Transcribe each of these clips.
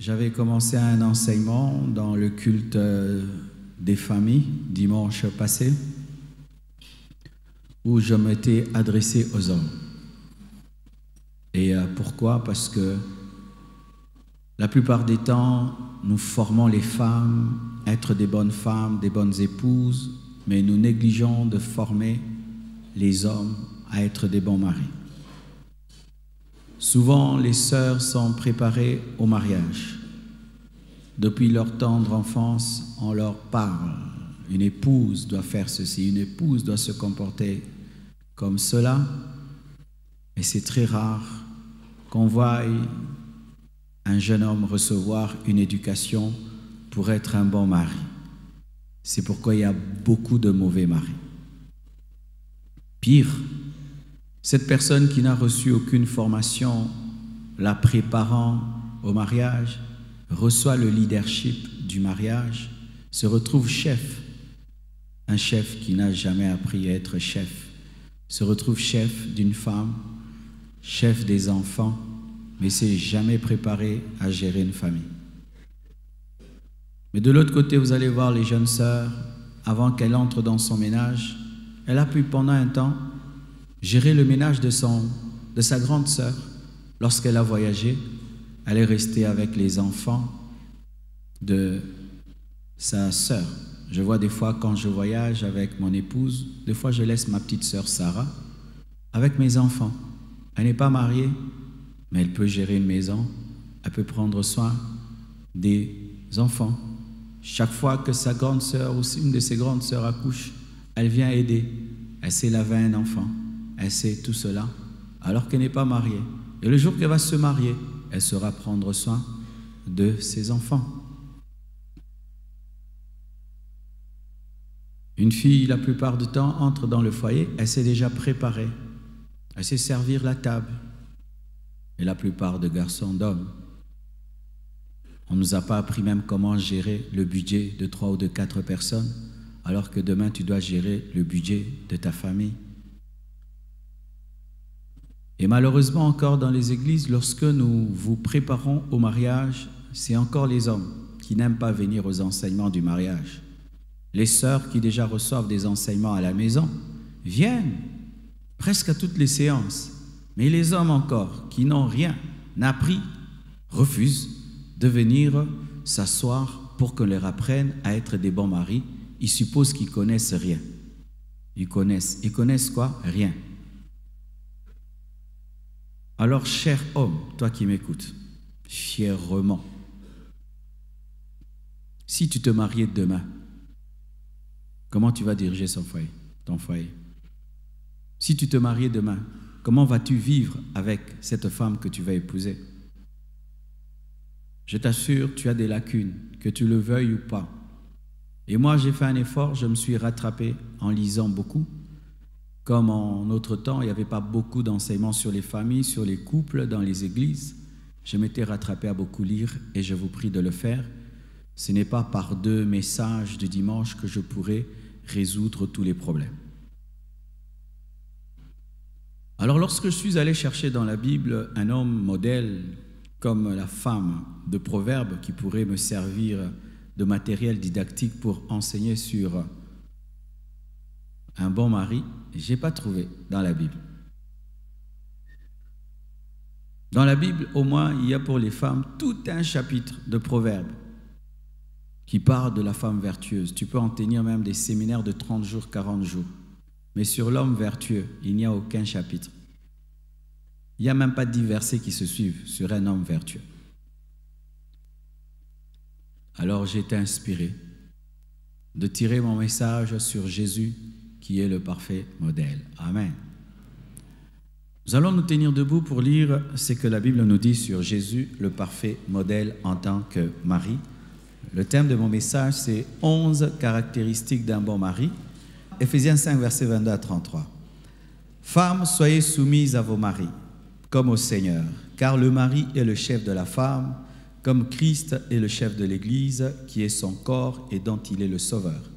j'avais commencé un enseignement dans le culte des familles dimanche passé, où je m'étais adressé aux hommes. Et pourquoi? Parce que la plupart des temps, nous formons les femmes à être des bonnes femmes, des bonnes épouses, mais nous négligeons de former les hommes à être des bons maris. Souvent, les sœurs sont préparées au mariage. Depuis leur tendre enfance, on leur parle. Une épouse doit faire ceci, une épouse doit se comporter comme cela. Et c'est très rare qu'on voie un jeune homme recevoir une éducation pour être un bon mari. C'est pourquoi il y a beaucoup de mauvais maris. Pire, cette personne qui n'a reçu aucune formation la préparant au mariage reçoit le leadership du mariage, se retrouve chef. Un chef qui n'a jamais appris à être chef se retrouve chef d'une femme, chef des enfants, mais s'est jamais préparé à gérer une famille. Mais de l'autre côté, vous allez voir les jeunes sœurs, avant qu'elle entre dans son ménage, elle a pu pendant un temps gérer le ménage de sa grande sœur. Lorsqu'elle a voyagé, elle est restée avec les enfants de sa sœur. Je vois des fois quand je voyage avec mon épouse, des fois je laisse ma petite sœur Sarah avec mes enfants. Elle n'est pas mariée, mais elle peut gérer une maison, elle peut prendre soin des enfants. Chaque fois que sa grande sœur ou une de ses grandes sœurs accouche, elle vient aider. Elle sait laver un enfant, elle sait tout cela, alors qu'elle n'est pas mariée. Et le jour qu'elle va se marier, elle saura prendre soin de ses enfants. Une fille, la plupart du temps, entre dans le foyer, elle s'est déjà préparée. Elle sait servir la table. Et la plupart de garçons, d'hommes, on ne nous a pas appris même comment gérer le budget de 3 ou de 4 personnes, alors que demain, tu dois gérer le budget de ta famille. Et malheureusement, encore dans les églises, lorsque nous vous préparons au mariage, c'est encore les hommes qui n'aiment pas venir aux enseignements du mariage. Les sœurs qui déjà reçoivent des enseignements à la maison viennent presque à toutes les séances. Mais les hommes encore, qui n'ont rien appris, refusent de venir s'asseoir pour qu'on leur apprenne à être des bons maris. Ils supposent qu'ils connaissent rien. Ils connaissent quoi? Rien. Alors, cher homme, toi qui m'écoutes, fièrement, si tu te mariais demain, comment tu vas diriger ton foyer? Si tu te mariais demain, comment vas-tu vivre avec cette femme que tu vas épouser? Je t'assure, tu as des lacunes, que tu le veuilles ou pas. Et moi, j'ai fait un effort, je me suis rattrapé en lisant beaucoup. Comme en notre temps, il n'y avait pas beaucoup d'enseignements sur les familles, sur les couples dans les églises. Je m'étais rattrapé à beaucoup lire et je vous prie de le faire. Ce n'est pas par 2 messages de dimanche que je pourrai résoudre tous les problèmes. Alors lorsque je suis allé chercher dans la Bible un homme modèle comme la femme de Proverbes qui pourrait me servir de matériel didactique pour enseigner sur un bon mari, je n'ai pas trouvé dans la Bible. Dans la Bible, au moins, il y a pour les femmes tout un chapitre de Proverbes qui parle de la femme vertueuse. Tu peux en tenir même des séminaires de 30 jours, 40 jours. Mais sur l'homme vertueux, il n'y a aucun chapitre. Il n'y a même pas 10 versets qui se suivent sur un homme vertueux. Alors j'ai été inspiré de tirer mon message sur Jésus, qui est le parfait modèle. Amen. Nous allons nous tenir debout pour lire ce que la Bible nous dit sur Jésus, le parfait modèle en tant que mari. Le thème de mon message, c'est 11 caractéristiques d'un bon mari. Éphésiens 5, versets 22 à 33. Femmes, soyez soumises à vos maris, comme au Seigneur, car le mari est le chef de la femme, comme Christ est le chef de l'Église, qui est son corps et dont il est le sauveur.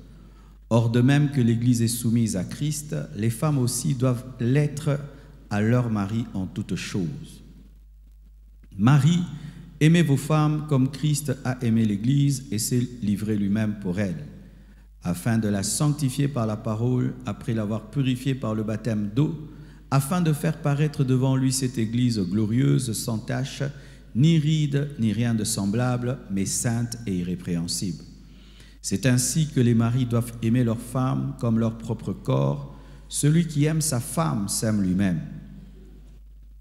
Or, de même que l'Église est soumise à Christ, les femmes aussi doivent l'être à leur mari en toutes choses. Marie, Aimez vos femmes comme Christ a aimé l'Église et s'est livré lui-même pour elle, afin de la sanctifier par la parole, après l'avoir purifiée par le baptême d'eau, afin de faire paraître devant lui cette Église glorieuse, sans tache, ni ride, ni rien de semblable, mais sainte et irrépréhensible. C'est ainsi que les maris doivent aimer leurs femmes comme leur propre corps. Celui qui aime sa femme s'aime lui-même.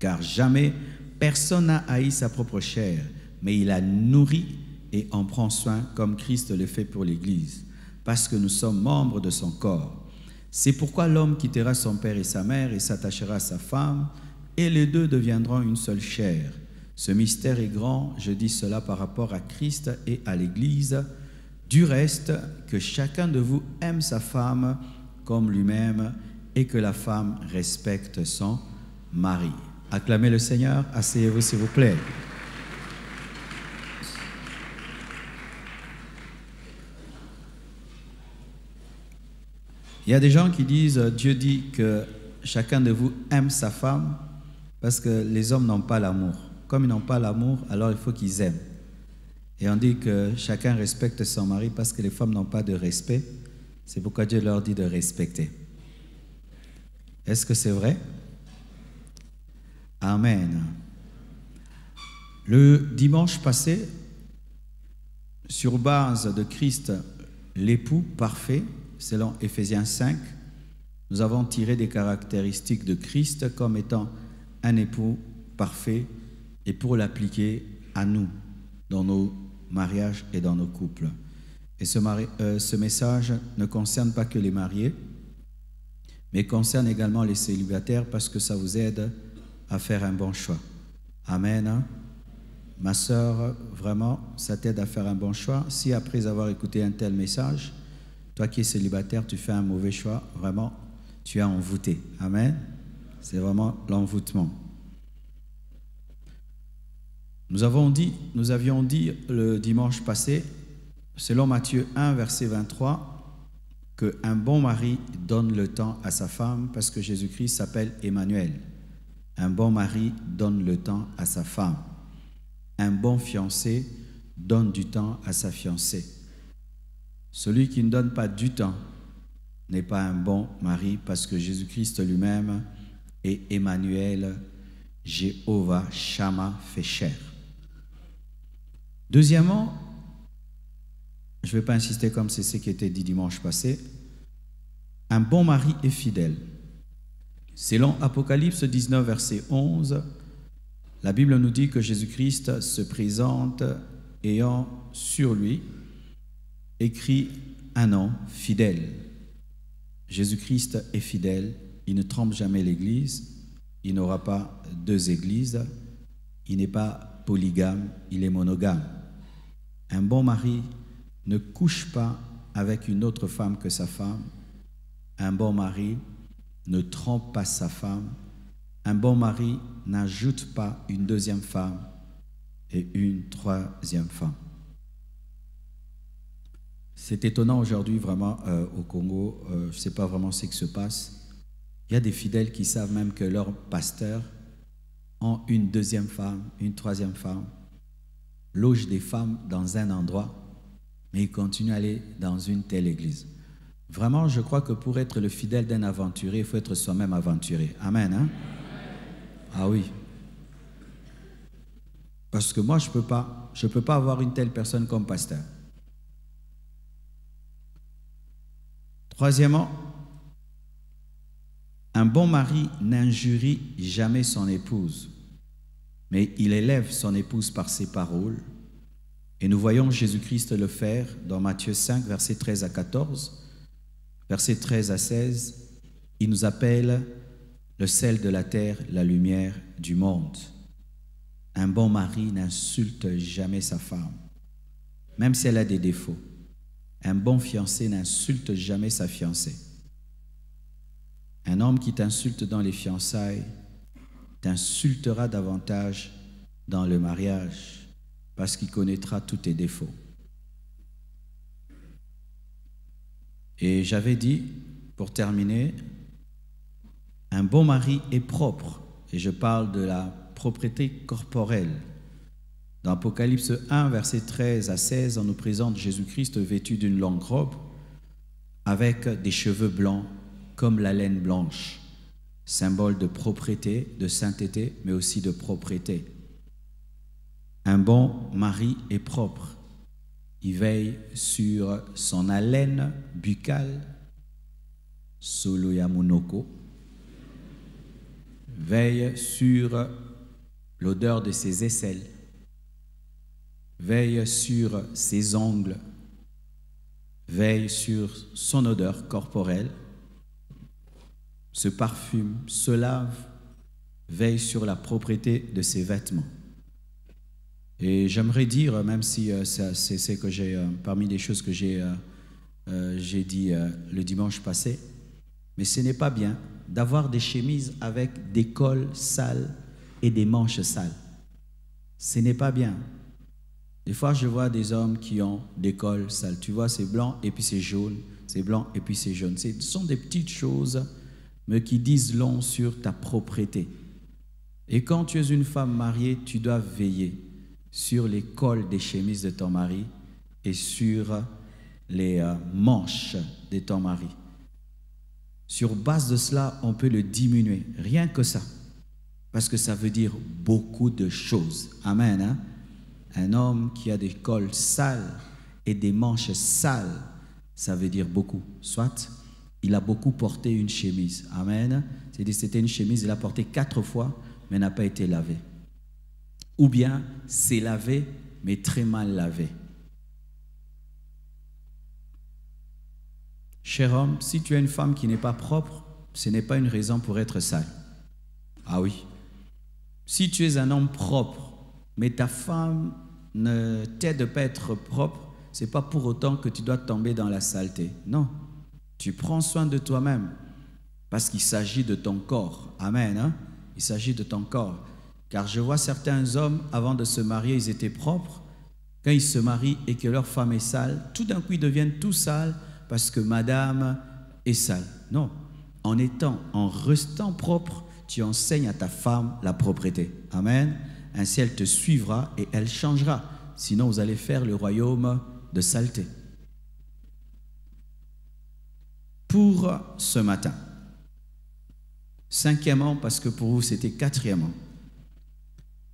Car jamais personne n'a haï sa propre chair, mais il la nourrit et en prend soin comme Christ le fait pour l'Église, parce que nous sommes membres de son corps. C'est pourquoi l'homme quittera son père et sa mère et s'attachera à sa femme, et les deux deviendront une seule chair. Ce mystère est grand, je dis cela par rapport à Christ et à l'Église. Du reste, que chacun de vous aime sa femme comme lui-même et que la femme respecte son mari. Acclamez le Seigneur, asseyez-vous s'il vous plaît. Il y a des gens qui disent, Dieu dit que chacun de vous aime sa femme parce que les hommes n'ont pas l'amour. Comme ils n'ont pas l'amour, alors il faut qu'ils aiment. Et on dit que chacun respecte son mari parce que les femmes n'ont pas de respect. C'est pourquoi Dieu leur dit de respecter. Est-ce que c'est vrai? Amen. Le dimanche passé, sur base de Christ, l'époux parfait, selon Éphésiens 5, nous avons tiré des caractéristiques de Christ comme étant un époux parfait et pour l'appliquer à nous, dans nos mariages et dans nos couples. Et ce message ne concerne pas que les mariés, mais concerne également les célibataires parce que ça vous aide à faire un bon choix. Amen. Ma sœur, vraiment, ça t'aide à faire un bon choix. Si après avoir écouté un tel message, toi qui es célibataire, tu fais un mauvais choix, vraiment, tu es envoûté. Amen. C'est vraiment l'envoûtement. Nous avions dit le dimanche passé, selon Matthieu 1, verset 23, qu'un bon mari donne le temps à sa femme parce que Jésus-Christ s'appelle Emmanuel. Un bon mari donne le temps à sa femme. Un bon fiancé donne du temps à sa fiancée. Celui qui ne donne pas du temps n'est pas un bon mari parce que Jésus-Christ lui-même est Emmanuel, Jéhovah, Shammah, fait chair. Deuxièmement, je ne vais pas insister comme c'est ce qui était dit dimanche passé, un bon mari est fidèle. Selon Apocalypse 19, verset 11, la Bible nous dit que Jésus-Christ se présente ayant sur lui écrit un nom fidèle. Jésus-Christ est fidèle, il ne trompe jamais l'Église, il n'aura pas deux églises, il n'est pas polygame, il est monogame. Un bon mari ne couche pas avec une autre femme que sa femme. Un bon mari ne trompe pas sa femme. Un bon mari n'ajoute pas une deuxième femme et une troisième femme. C'est étonnant aujourd'hui vraiment au Congo, je ne sais pas vraiment ce qui se passe. Il y a des fidèles qui savent même que leurs pasteurs ont une deuxième femme, une troisième femme, logent des femmes dans un endroit, mais ils continuent à aller dans une telle église. Vraiment, je crois que pour être le fidèle d'un aventurier, il faut être soi-même aventuré. Amen, hein? Ah oui. Parce que moi, je peux pas avoir une telle personne comme pasteur. Troisièmement, un bon mari n'injurie jamais son épouse, mais il élève son épouse par ses paroles. Et nous voyons Jésus-Christ le faire dans Matthieu 5, versets 13 à 14, versets 13 à 16. Il nous appelle le sel de la terre, la lumière du monde. Un bon mari n'insulte jamais sa femme, même si elle a des défauts. Un bon fiancé n'insulte jamais sa fiancée. Un homme qui t'insulte dans les fiançailles t'insultera davantage dans le mariage parce qu'il connaîtra tous tes défauts. Et j'avais dit, pour terminer, un bon mari est propre, et je parle de la propreté corporelle. Dans Apocalypse 1, versets 13 à 16, on nous présente Jésus-Christ vêtu d'une longue robe avec des cheveux blancs comme la laine blanche, symbole de propreté, de sainteté, mais aussi de propreté. Un bon mari est propre. Il veille sur son haleine buccale, Soloyamunoko, veille sur l'odeur de ses aisselles, veille sur ses ongles, veille sur son odeur corporelle, se parfume, se lave, veille sur la propreté de ses vêtements. Et j'aimerais dire, même si c'est que j'ai parmi les choses que j'ai dit le dimanche passé, mais ce n'est pas bien d'avoir des chemises avec des cols sales et des manches sales. Ce n'est pas bien. Des fois, je vois des hommes qui ont des cols sales. Tu vois, c'est blanc et puis c'est jaune, c'est blanc et puis c'est jaune. Ce sont des petites choses, mais qui disent long sur ta propreté. Et quand tu es une femme mariée, tu dois veiller sur les cols des chemises de ton mari et sur les manches de ton mari. Sur base de cela, on peut le diminuer, rien que ça, parce que ça veut dire beaucoup de choses. Amen. Hein? Un homme qui a des cols sales et des manches sales, ça veut dire beaucoup. Soit il a beaucoup porté une chemise. Amen. C'est-à-dire c'était une chemise, il a porté 4 fois, mais n'a pas été lavé. Ou bien c'est lavé, mais très mal lavé. Cher homme, si tu as une femme qui n'est pas propre, ce n'est pas une raison pour être sale. Ah oui. Si tu es un homme propre, mais ta femme ne t'aide pas à être propre, ce n'est pas pour autant que tu dois tomber dans la saleté. Non. Tu prends soin de toi-même parce qu'il s'agit de ton corps. Amen. Hein? Il s'agit de ton corps. Car je vois certains hommes, avant de se marier, ils étaient propres. Quand ils se marient et que leur femme est sale, tout d'un coup, ils deviennent tout sales parce que madame est sale. Non. En restant propre, tu enseignes à ta femme la propreté. Amen. Ainsi, elle te suivra et elle changera. Sinon, vous allez faire le royaume de saleté. Pour ce matin. 5e, parce que pour vous, c'était 4e.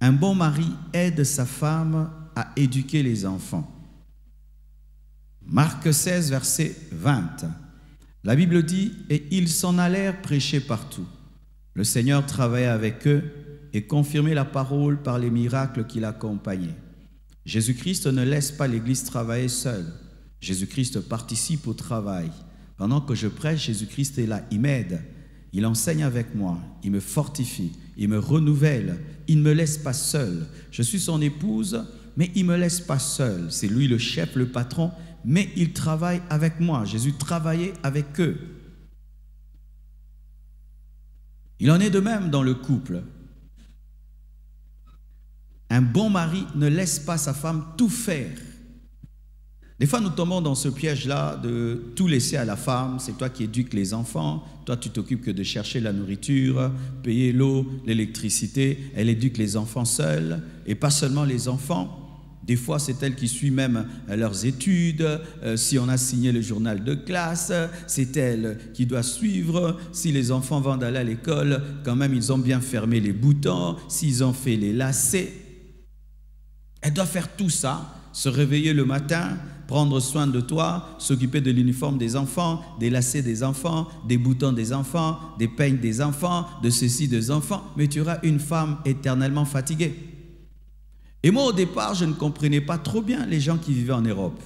Un bon mari aide sa femme à éduquer les enfants. Marc 16, verset 20. La Bible dit « Et ils s'en allèrent prêcher partout. Le Seigneur travaillait avec eux et confirmait la parole par les miracles qui l'accompagnaient. Jésus-Christ ne laisse pas l'Église travailler seule. Jésus-Christ participe au travail. Pendant que je prêche, Jésus-Christ est là, il m'aide. Il enseigne avec moi, il me fortifie, il me renouvelle, il ne me laisse pas seul. Je suis son épouse, mais il ne me laisse pas seul. C'est lui le chef, le patron, mais il travaille avec moi. Jésus travaillait avec eux. Il en est de même dans le couple. Un bon mari ne laisse pas sa femme tout faire. Des fois, nous tombons dans ce piège-là de tout laisser à la femme. C'est toi qui éduques les enfants. Toi, tu t'occupes que de chercher la nourriture, payer l'eau, l'électricité. Elle éduque les enfants seuls. Et pas seulement les enfants. Des fois, c'est elle qui suit même leurs études. Si on a signé le journal de classe, c'est elle qui doit suivre. Si les enfants vont aller à l'école, quand même, ils ont bien fermé les boutons. S'ils ont fait les lacets. Elle doit faire tout ça. Se réveiller le matin, prendre soin de toi, s'occuper de l'uniforme des enfants, des lacets des enfants, des boutons des enfants, des peignes des enfants, de ceci des enfants, mais tu auras une femme éternellement fatiguée. Et moi, au départ, je ne comprenais pas trop bien les gens qui vivaient en Europe.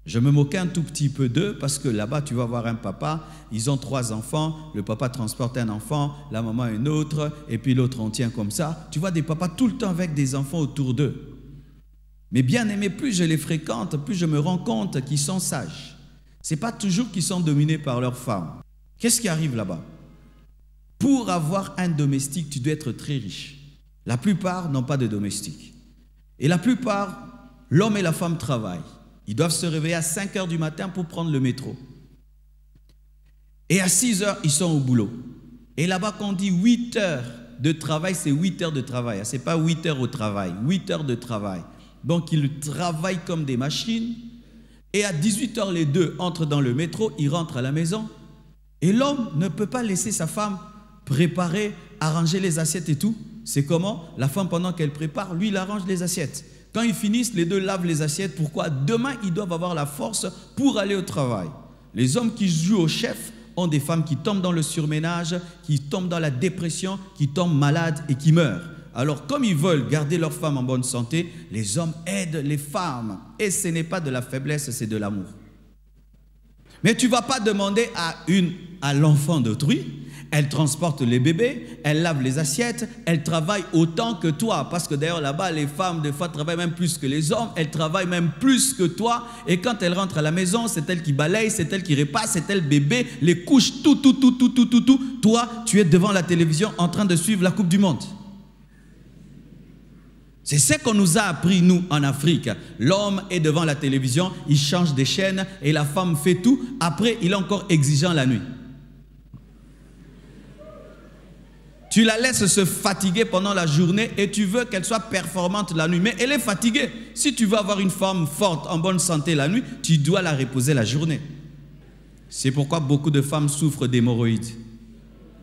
Je me moquais un tout petit peu d'eux parce que là-bas, tu vas voir un papa, ils ont 3 enfants, le papa transporte un enfant, la maman un autre, et puis l'autre on tient comme ça. Tu vois des papas tout le temps avec des enfants autour d'eux. Mais bien aimé, plus je les fréquente, plus je me rends compte qu'ils sont sages. Ce n'est pas toujours qu'ils sont dominés par leurs femmes. Qu'est-ce qui arrive là-bas? Pour avoir un domestique, tu dois être très riche. La plupart n'ont pas de domestique. Et la plupart, l'homme et la femme travaillent. Ils doivent se réveiller à 5 heures du matin pour prendre le métro. Et à 6 heures, ils sont au boulot. Et là-bas, quand on dit 8 heures de travail, c'est 8 heures de travail. Ce n'est pas 8 heures au travail, 8 heures de travail. Donc, ils travaillent comme des machines. Et à 18 h, les deux entrent dans le métro, ils rentrent à la maison. Et l'homme ne peut pas laisser sa femme préparer, arranger les assiettes et tout. C'est comment? La femme, pendant qu'elle prépare, lui, il arrange les assiettes. Quand ils finissent, les deux lavent les assiettes. Pourquoi? Demain, ils doivent avoir la force pour aller au travail. Les hommes qui jouent au chef ont des femmes qui tombent dans le surménage, qui tombent dans la dépression, qui tombent malades et qui meurent. Alors, comme ils veulent garder leur femme en bonne santé, les hommes aident les femmes. Et ce n'est pas de la faiblesse, c'est de l'amour. Mais tu ne vas pas demander à l'enfant d'autrui. Elle transporte les bébés, elle lave les assiettes, elle travaille autant que toi. Parce que d'ailleurs là-bas, les femmes, des fois, travaillent même plus que les hommes. Elles travaillent même plus que toi. Et quand elles rentrent à la maison, c'est elle qui balaye, c'est elle qui repasse, c'est elle bébé, les couches, tout. Toi, tu es devant la télévision en train de suivre la Coupe du Monde. C'est ce qu'on nous a appris, nous, en Afrique. L'homme est devant la télévision, il change des chaînes et la femme fait tout. Après, il est encore exigeant la nuit. Tu la laisses se fatiguer pendant la journée et tu veux qu'elle soit performante la nuit. Mais elle est fatiguée. Si tu veux avoir une femme forte, en bonne santé la nuit, tu dois la reposer la journée. C'est pourquoi beaucoup de femmes souffrent d'hémorroïdes.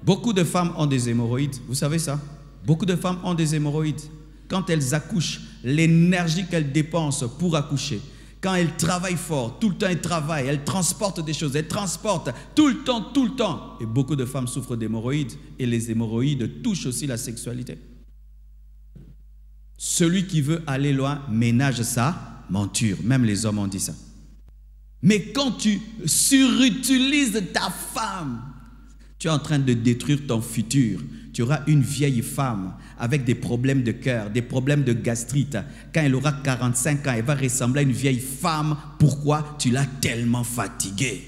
Beaucoup de femmes ont des hémorroïdes. Vous savez ça? Beaucoup de femmes ont des hémorroïdes. Quand elles accouchent, l'énergie qu'elles dépensent pour accoucher, quand elles travaillent fort, tout le temps elles travaillent, elles transportent des choses, elles transportent tout le temps. Et beaucoup de femmes souffrent d'hémorroïdes et les hémorroïdes touchent aussi la sexualité. Celui qui veut aller loin ménage sa monture. Même les hommes ont dit ça. Mais quand tu surutilises ta femme, tu es en train de détruire ton futur. Tu auras une vieille femme avec des problèmes de cœur, des problèmes de gastrite. Quand elle aura 45 ans, elle va ressembler à une vieille femme. Pourquoi? Tu l'as tellement fatiguée.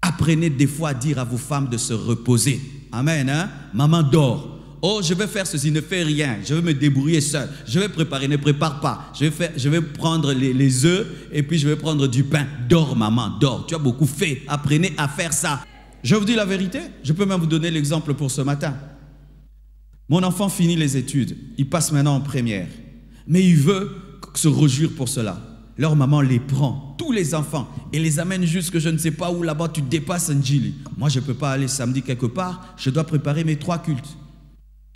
Apprenez des fois à dire à vos femmes de se reposer. Amen, hein? Maman dort. Oh, je vais faire ceci, ne fais rien. Je vais me débrouiller seul. Je vais préparer, ne prépare pas. Je vais prendre les œufs et puis je vais prendre du pain. Dors, maman, dors. Tu as beaucoup fait. Apprenez à faire ça. Je vous dis la vérité, je peux même vous donner l'exemple pour ce matin. Mon enfant finit les études, il passe maintenant en première, mais il veut se réjouir pour cela. Leur maman les prend, tous les enfants, et les amène jusque je ne sais pas où, là-bas tu dépasses Ndjili. Moi je ne peux pas aller samedi quelque part, je dois préparer mes 3 cultes.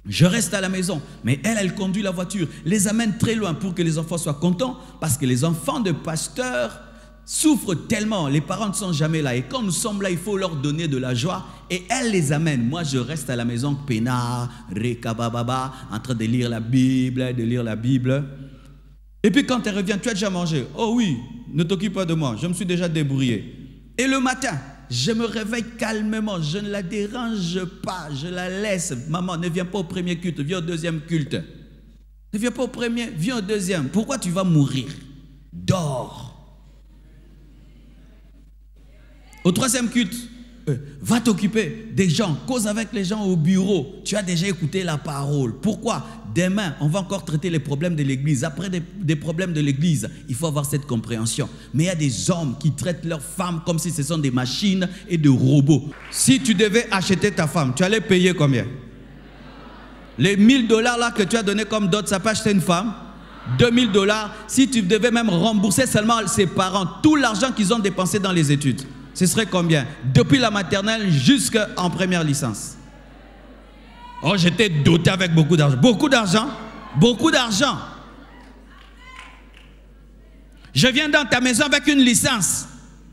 Je reste à la maison, mais elle conduit la voiture, les amène très loin pour que les enfants soient contents, parce que les enfants de pasteurs souffrent tellement, les parents ne sont jamais là. Et quand nous sommes là, il faut leur donner de la joie. Et elle les amène. Moi, je reste à la maison, pena, rekabababa, en train de lire la Bible. Et puis quand elle revient, tu as déjà mangé? Oh oui, ne t'occupe pas de moi, je me suis déjà débrouillé. Et le matin, je me réveille calmement, je ne la dérange pas, je la laisse. Maman, ne viens pas au premier culte, viens au deuxième culte. Ne viens pas au premier, viens au deuxième. Pourquoi tu vas mourir? Dors. Au troisième culte, va t'occuper des gens, cause avec les gens au bureau. Tu as déjà écouté la parole. Pourquoi? Demain, on va encore traiter les problèmes de l'église. Après des problèmes de l'église, il faut avoir cette compréhension. Mais il y a des hommes qui traitent leurs femmes comme si ce sont des machines et des robots. Si tu devais acheter ta femme, tu allais payer combien? Les 1000 $ là que tu as donné comme dot, ça peut acheter une femme? 2000 $. Si tu devais même rembourser seulement ses parents, tout l'argent qu'ils ont dépensé dans les études, ce serait combien? Depuis la maternelle jusqu'en première licence. Oh, j'étais doté avec beaucoup d'argent. Beaucoup d'argent? Beaucoup d'argent. Je viens dans ta maison avec une licence.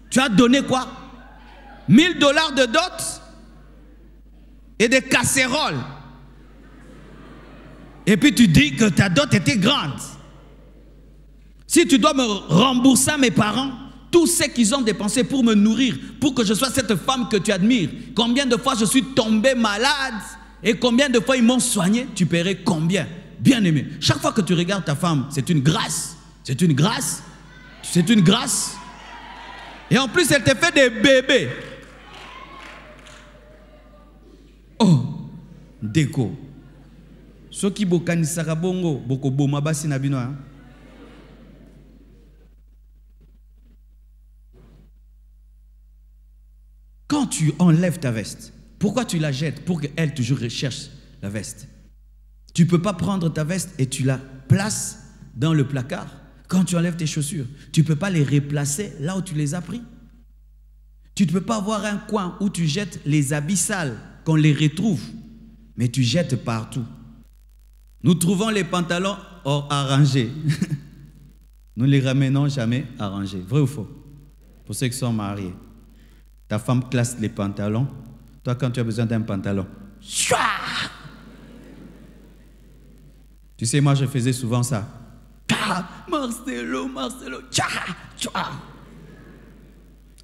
Tu as donné quoi? 1000 $ de dot et des casseroles. Et puis tu dis que ta dot était grande. Si tu dois me rembourser à mes parents, tout ce qu'ils ont dépensé pour me nourrir, pour que je sois cette femme que tu admires. Combien de fois je suis tombé malade et combien de fois ils m'ont soigné, tu paierais combien? Bien aimé. Chaque fois que tu regardes ta femme, c'est une grâce. C'est une grâce. C'est une grâce. Et en plus, elle te fait des bébés. Oh, déco. Soki bokani sarabongo, boko boma basi na bino. Quand tu enlèves ta veste, pourquoi tu la jettes? Pour qu'elle toujours recherche la veste. Tu ne peux pas prendre ta veste et tu la places dans le placard. Quand tu enlèves tes chaussures, tu ne peux pas les replacer là où tu les as pris. Tu ne peux pas avoir un coin où tu jettes les habits sales, qu'on les retrouve, mais tu jettes partout. Nous trouvons les pantalons arrangés. Nous ne les ramenons jamais arrangés. Vrai ou faux? Pour ceux qui sont mariés. Ta femme classe les pantalons. Toi, quand tu as besoin d'un pantalon, tu sais, moi, je faisais souvent ça. Marcelo,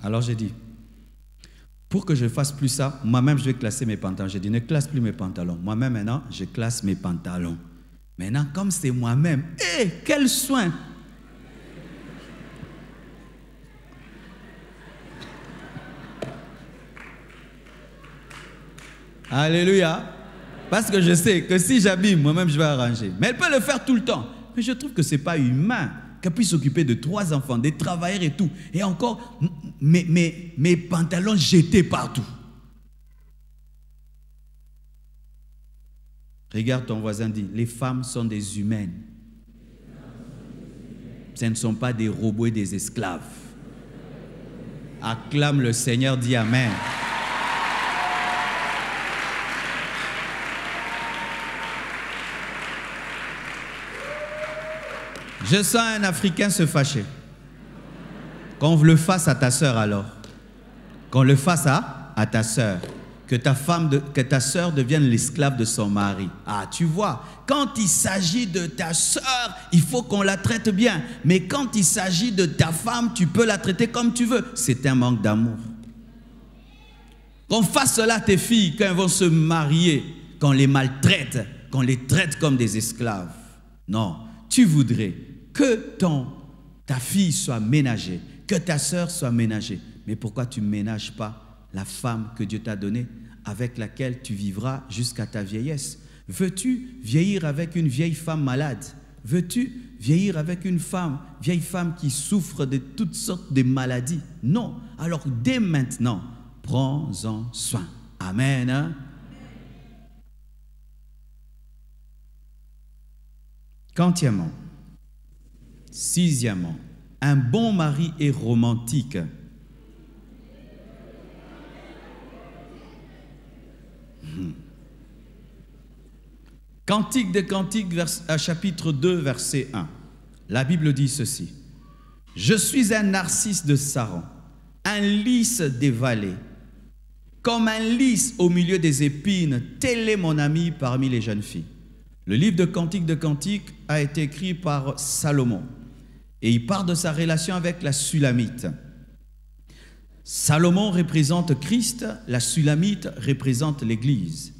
alors j'ai dit, pour que je ne fasse plus ça, moi-même, je vais classer mes pantalons. J'ai dit, ne classe plus mes pantalons. Moi-même, maintenant, je classe mes pantalons. Maintenant, comme c'est moi-même, quel soin! Alléluia. Parce que je sais que si j'abîme, moi-même, je vais arranger. Mais elle peut le faire tout le temps. Mais je trouve que ce n'est pas humain qu'elle puisse s'occuper de 3 enfants, des travailleurs et tout. Et encore, mes pantalons jetés partout. Regarde ton voisin, dit, les femmes sont des humaines. Ce ne sont pas des robots et des esclaves. Acclame le Seigneur, dit Amen. Je sens un Africain se fâcher. Qu'on le fasse à ta sœur alors. Qu'on le fasse à ta sœur. Que ta sœur devienne l'esclave de son mari. Ah, tu vois, quand il s'agit de ta sœur, il faut qu'on la traite bien. Mais quand il s'agit de ta femme, tu peux la traiter comme tu veux. C'est un manque d'amour. Qu'on fasse cela à tes filles quand elles vont se marier, qu'on les maltraite, qu'on les traite comme des esclaves. Non, tu voudrais que ta fille soit ménagée, que ta sœur soit ménagée. Mais pourquoi tu ne ménages pas la femme que Dieu t'a donnée, avec laquelle tu vivras jusqu'à ta vieillesse? Veux-tu vieillir avec une vieille femme malade? Veux-tu vieillir avec une vieille femme qui souffre de toutes sortes de maladies? Non. Alors dès maintenant, prends-en soin. Amen. Hein? Quantièmement, 6e, un bon mari est romantique. Cantique des Cantiques, chapitre 2, verset 1. La Bible dit ceci. Je suis un narcisse de Saron, un lys des vallées. Comme un lys au milieu des épines, tel est mon ami parmi les jeunes filles. Le livre de Cantiques a été écrit par Salomon. Et il parle de sa relation avec la Sulamite. Salomon représente Christ, la Sulamite représente l'Église.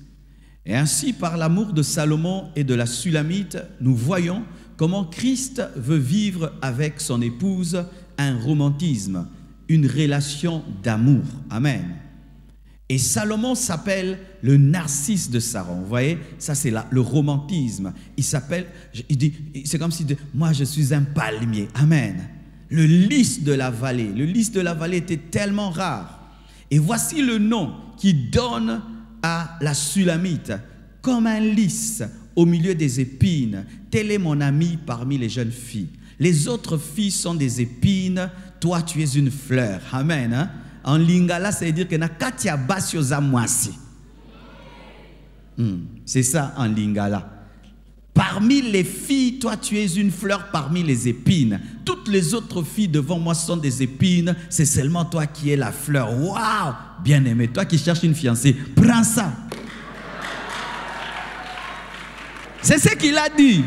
Et ainsi, par l'amour de Salomon et de la Sulamite, nous voyons comment Christ veut vivre avec son épouse un romantisme, une relation d'amour. Amen. Et Salomon s'appelle le narcisse de Saron. Vous voyez, ça c'est le romantisme. Il dit, c'est comme si moi je suis un palmier. Amen. Le lys de la vallée. Le lys de la vallée était tellement rare. Et voici le nom qu'il donne à la Sulamite. Comme un lys au milieu des épines, tel est mon ami parmi les jeunes filles. Les autres filles sont des épines, toi tu es une fleur. Amen. Hein? En lingala, ça veut dire que na katia basio za mwasi. C'est ça en lingala. Parmi les filles, toi tu es une fleur parmi les épines. Toutes les autres filles devant moi sont des épines. C'est seulement toi qui es la fleur. Waouh! Bien aimé, toi qui cherches une fiancée, prends ça. C'est ce qu'il a dit.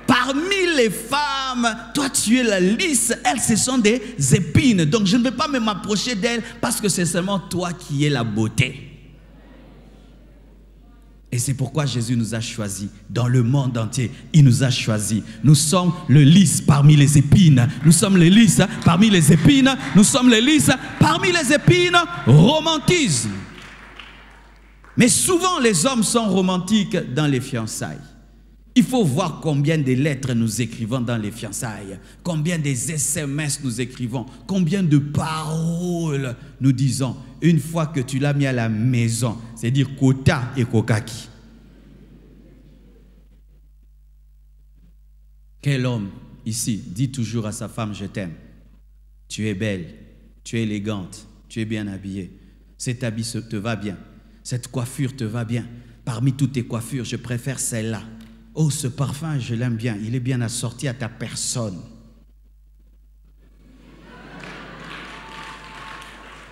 Parmi les femmes, toi tu es la lys, elles ce sont des épines. Donc je ne vais pas m'approcher d'elles parce que c'est seulement toi qui es la beauté. Et c'est pourquoi Jésus nous a choisis dans le monde entier. Il nous a choisis. Nous sommes le lys parmi les épines. Nous sommes les lys parmi les épines. Nous sommes les lys parmi les épines. Romantisme. Mais souvent les hommes sont romantiques dans les fiançailles. Il faut voir combien de lettres nous écrivons dans les fiançailles, combien des SMS nous écrivons, combien de paroles nous disons. Une fois que tu l'as mis à la maison, c'est-à-dire Kota et Kokaki. Quel homme ici dit toujours à sa femme, je t'aime. Tu es belle, tu es élégante, tu es bien habillée. Cet habit te va bien. Cette coiffure te va bien. Parmi toutes tes coiffures, je préfère celle-là. Oh, ce parfum, je l'aime bien. Il est bien assorti à ta personne.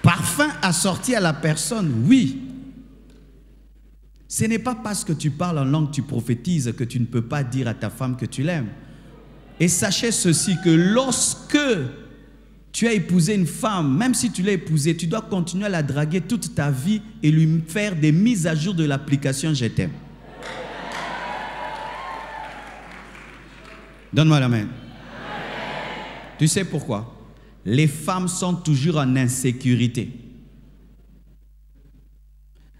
Parfum assorti à la personne, oui. Ce n'est pas parce que tu parles en langue, tu prophétises, que tu ne peux pas dire à ta femme que tu l'aimes. Et sachez ceci, que lorsque tu as épousé une femme, même si tu l'as épousée, tu dois continuer à la draguer toute ta vie et lui faire des mises à jour de l'application Je t'aime. Donne-moi la main. Tu sais pourquoi? Les femmes sont toujours en insécurité.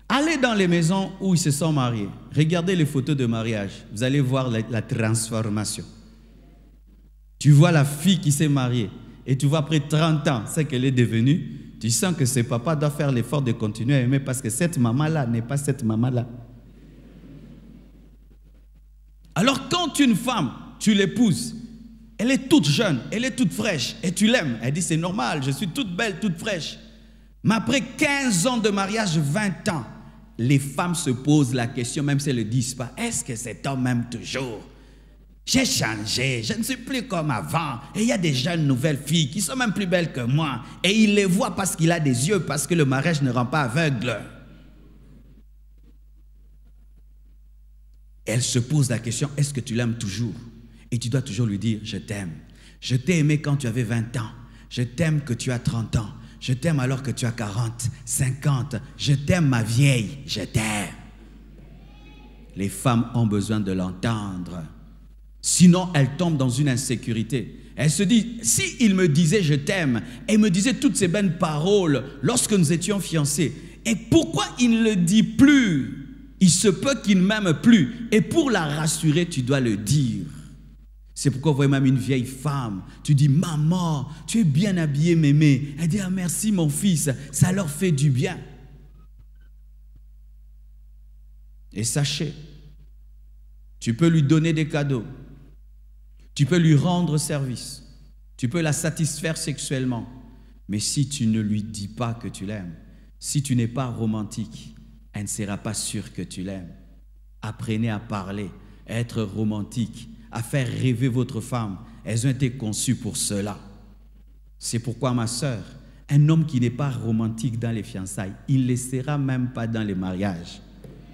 Allez dans les maisons où ils se sont mariés. Regardez les photos de mariage. Vous allez voir la transformation. Tu vois la fille qui s'est mariée et tu vois après 30 ans ce qu'elle est devenue. Tu sens que ce papa doit faire l'effort de continuer à aimer parce que cette maman-là n'est pas cette maman-là. Alors quand une femme, tu l'épouses, elle est toute jeune, elle est toute fraîche et tu l'aimes. Elle dit c'est normal, je suis toute belle, toute fraîche. Mais après 15 ans de mariage, 20 ans, les femmes se posent la question, même si elles ne le disent pas, est-ce que cet homme m'aime toujours? J'ai changé, je ne suis plus comme avant. Et il y a des jeunes nouvelles filles qui sont même plus belles que moi. Et il les voit parce qu'il a des yeux, parce que le mariage ne rend pas aveugle. Elle se pose la question, est-ce que tu l'aimes toujours? Et tu dois toujours lui dire, je t'aime. Je t'ai aimé quand tu avais 20 ans. Je t'aime que tu as 30 ans. Je t'aime alors que tu as 40, 50. Je t'aime ma vieille, je t'aime. Les femmes ont besoin de l'entendre. Sinon, elles tombent dans une insécurité. Elles se disent, si il me disait je t'aime, et me disait toutes ces belles paroles lorsque nous étions fiancés, et pourquoi il ne le dit plus? Il se peut qu'il ne m'aime plus. Et pour la rassurer, tu dois le dire. C'est pourquoi vous voyez même une vieille femme, tu dis, maman, tu es bien habillée, mémé. Elle dit, ah merci mon fils, ça leur fait du bien. Et sachez, tu peux lui donner des cadeaux, tu peux lui rendre service, tu peux la satisfaire sexuellement, mais si tu ne lui dis pas que tu l'aimes, si tu n'es pas romantique, elle ne sera pas sûre que tu l'aimes. Apprenez à parler, à être romantique, à faire rêver votre femme. Elles ont été conçues pour cela. C'est pourquoi, ma sœur, un homme qui n'est pas romantique dans les fiançailles, il ne le sera même pas dans les mariages.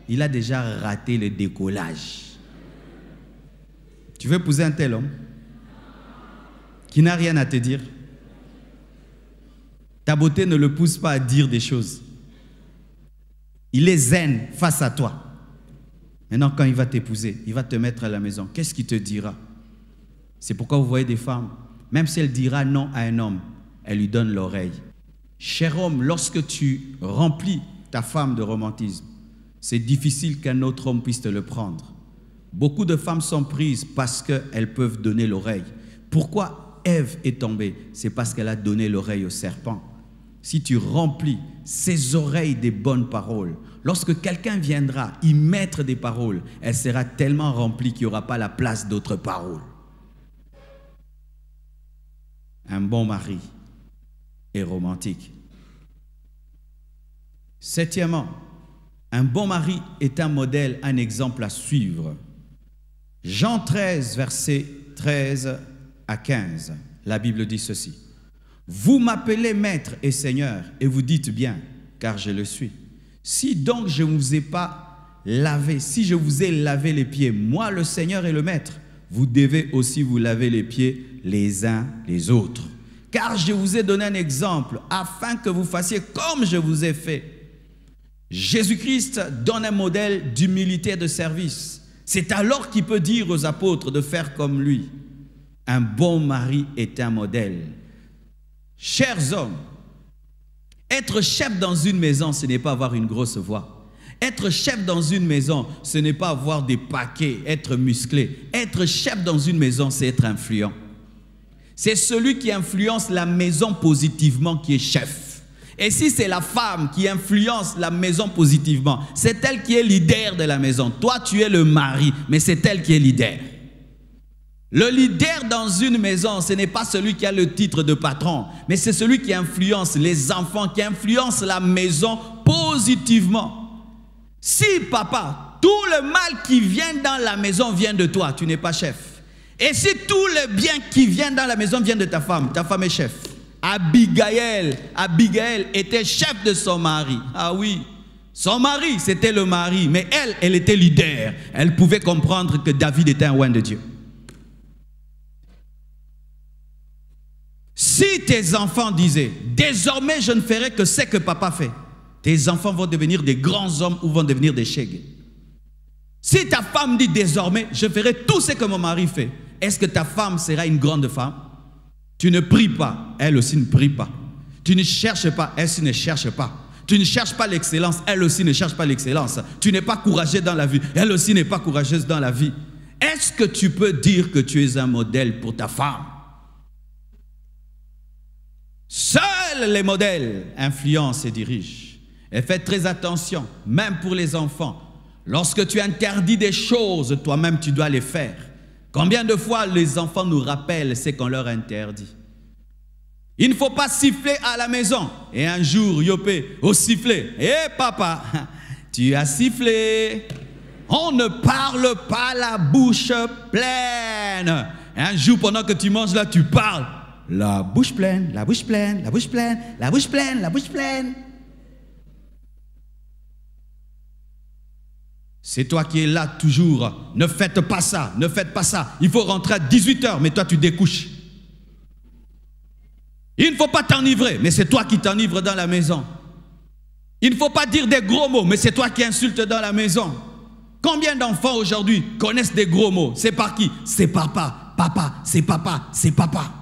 Il a déjà raté le décollage. Tu veux épouser un tel homme qui n'a rien à te dire? Ta beauté ne le pousse pas à dire des choses. Il est zen face à toi. Maintenant, quand il va t'épouser, il va te mettre à la maison. Qu'est-ce qu'il te dira? C'est pourquoi vous voyez des femmes, même si elle dira non à un homme, elle lui donne l'oreille. Cher homme, lorsque tu remplis ta femme de romantisme, c'est difficile qu'un autre homme puisse te le prendre. Beaucoup de femmes sont prises parce qu'elles peuvent donner l'oreille. Pourquoi Ève est tombée? C'est parce qu'elle a donné l'oreille au serpent. Si tu remplis ses oreilles des bonnes paroles, lorsque quelqu'un viendra y mettre des paroles, elle sera tellement remplie qu'il n'y aura pas la place d'autres paroles. Un bon mari est romantique. Septièmement, un bon mari est un modèle, un exemple à suivre. Jean 13, versets 13 à 15, la Bible dit ceci. Vous m'appelez maître et seigneur, et vous dites bien, car je le suis. Si donc je ne vous ai pas lavé, si je vous ai lavé les pieds, moi le Seigneur et le maître, vous devez aussi vous laver les pieds les uns les autres. Car je vous ai donné un exemple, afin que vous fassiez comme je vous ai fait. Jésus-Christ donne un modèle d'humilité et de service. C'est alors qu'il peut dire aux apôtres de faire comme lui. Un bon mari est un modèle. Chers hommes, être chef dans une maison, ce n'est pas avoir une grosse voix. Être chef dans une maison, ce n'est pas avoir des paquets, être musclé. Être chef dans une maison, c'est être influent. C'est celui qui influence la maison positivement qui est chef. Et si c'est la femme qui influence la maison positivement, c'est elle qui est leader de la maison. Toi, tu es le mari, mais c'est elle qui est leader. Le leader dans une maison, ce n'est pas celui qui a le titre de patron, mais c'est celui qui influence les enfants, qui influence la maison positivement. Si papa, tout le mal qui vient dans la maison vient de toi, tu n'es pas chef. Et si tout le bien qui vient dans la maison vient de ta femme est chef. Abigail était chef de son mari. Ah oui, son mari c'était le mari, mais elle était leader. Elle pouvait comprendre que David était un roi de Dieu. Si tes enfants disaient, désormais je ne ferai que ce que papa fait, tes enfants vont devenir des grands hommes ou vont devenir des chègues. Si ta femme dit désormais, je ferai tout ce que mon mari fait, est-ce que ta femme sera une grande femme? Tu ne pries pas, elle aussi ne prie pas. Tu ne cherches pas, elle aussi ne cherche pas. Tu ne cherches pas l'excellence, elle aussi ne cherche pas l'excellence. Tu n'es pas courageux dans la vie, elle aussi n'est pas courageuse dans la vie. Est-ce que tu peux dire que tu es un modèle pour ta femme? Seuls les modèles influencent et dirigent. Et faites très attention, même pour les enfants. Lorsque tu interdis des choses, toi-même tu dois les faire. Combien de fois les enfants nous rappellent ce qu'on leur interdit? Il ne faut pas siffler à la maison. Et un jour, Yopé, au sifflet. Eh papa, tu as sifflé. On ne parle pas la bouche pleine. Et un jour, pendant que tu manges là, tu parles. La bouche pleine, la bouche pleine, la bouche pleine, la bouche pleine, la bouche pleine. C'est toi qui es là toujours. Ne faites pas ça, ne faites pas ça. Il faut rentrer à 18 h, mais toi tu découches. Il ne faut pas t'enivrer, mais c'est toi qui t'enivres dans la maison. Il ne faut pas dire des gros mots, mais c'est toi qui insultes dans la maison. Combien d'enfants aujourd'hui connaissent des gros mots? C'est par qui? C'est papa, papa, c'est papa, c'est papa.